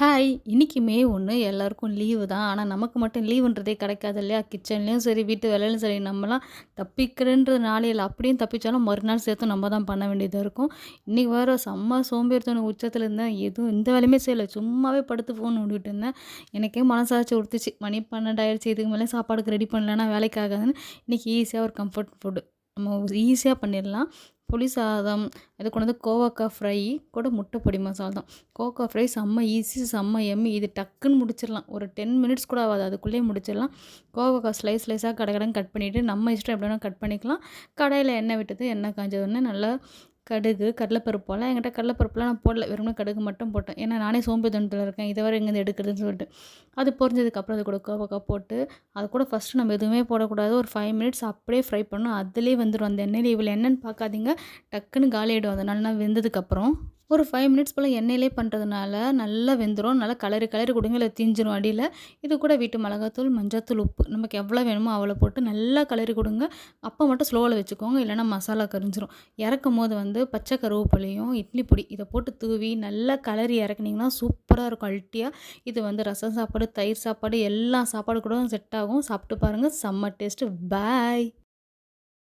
Hi! இன்னைக்கு மே 1 எல்லாருக்கும் leave தான். ஆனா, நமக்கு மட்டும் லீவுன்றதே கிடைக்காது இல்லையா? கிச்சன்லேயும் சரி, வீட்டு வேலையிலும் சரி, நம்மலாம் தப்பிக்கிறேன்ற நாளையில அப்படியும் தப்பிச்சாலும் மறுநாள் சேர்த்து நம்ம தான் பண்ண வேண்டியதா இருக்கும். இன்னைக்கு வேற செம்ம சோம்பேறித்தனம் உச்சத்துல இருந்தேன். எதுவும் எந்த வேலையுமே செய்யல. சும்மாவே படுத்து ஃபோன் நோண்டிட்டு இருந்தேன். எனக்கே மனசாட்சி உறுத்துச்சு. மணி 12 ஆயிடுச்சு. இதுக்கு மேலே சாப்பாடுக்கு ரெடி பண்ணலன்னா வேலைக்கு ஆகாதுன்னு, இன்னைக்கு ஈஸியா ஒரு கம்ஃபர்ட் ஃபுட் நம்ம ஈஸியா பண்ணிடலாம். புளி சாதம், அது கூட வந்து கோவக்காய் ஃப்ரை, கூட முட்டை பொடி மசாலா தான். கோவக்காய் ஃப்ரை செம்ம ஈஸி, செம்ம எம்மி. இது டக்குன்னு முடிச்சிடலாம். ஒரு 10 மினிட்ஸ் கூட ஆகாது. அதுக்குள்ளேயே முடிச்சிடலாம். கோவக்காய் ஸ்லைஸாக கடகடன்னு கட் பண்ணிவிட்டு, நம்ம இஷ்டம் எப்படி வேணால் கட் பண்ணிக்கலாம். கடாயில் எண்ணெய் விட்டது, எண்ணெய் காஞ்ச நல்லா கடுகு, கடலைப்பருப்பு போடலாம். என்கிட்ட கடலைப்பருப்புலாம் நான் போடல. வெறுமனே கடுகு மட்டும் போட்டேன். ஏன்னா நானே சோம்பேறித்தனத்துல இருக்கேன். இதை வேற எங்கேருந்து எடுக்கிறதுன்னு சொல்லிட்டு. அது பொரிஞ்சதுக்கப்புறம் அது கூட கோவக்காய் போட்டு, அது கூட ஃபஸ்ட்டு நம்ம எதுவுமே போடக்கூடாது. ஒரு 5 மினிட்ஸ் அப்படியே ஃப்ரை பண்ணணும். அதிலேயே வெந்துரும். அந்த எண்ணெயிலே இவ்வளோ எண்ணெய்ன்னு பார்க்காதீங்க. டக்குன்னு காலியாயிடும் அது நல்லா வெந்ததுக்கப்புறம். ஒரு 5 மினிட்ஸ் போல் எண்ணெயிலே பண்ணுறதுனால நல்லா வெந்துரும். நல்லா கிளறி கொடுங்க. இல்லை தீஞ்சிரும் அடியில. இது கூட வீட்டு மிளகாத்தூள், மஞ்சத்தூள், உப்பு நமக்கு எவ்வளோ வேணுமோ அவ்வளோ போட்டு நல்லா கிளறி கொடுங்க. அப்போ மட்டும் ஸ்லோவில் வச்சுக்கோங்க. இல்லைன்னா மசாலா கரிஞ்சிரும். இறக்கும்போது வந்து பச்சை கருவேப்பிலையும், இட்லி பொடி இதை போட்டு தூவி நல்லா கிளறி இறக்குனீங்கன்னா சூப்பராக இருக்கும் அல்ட்டியாக. இது வந்து ரசம் சாப்பாடு, தயிர் சாப்பாடு எல்லா சாப்பாடு கூட செட் ஆகும். சாப்பிட்டு பாருங்கள். செம்ம டேஸ்ட்டு. பாய்.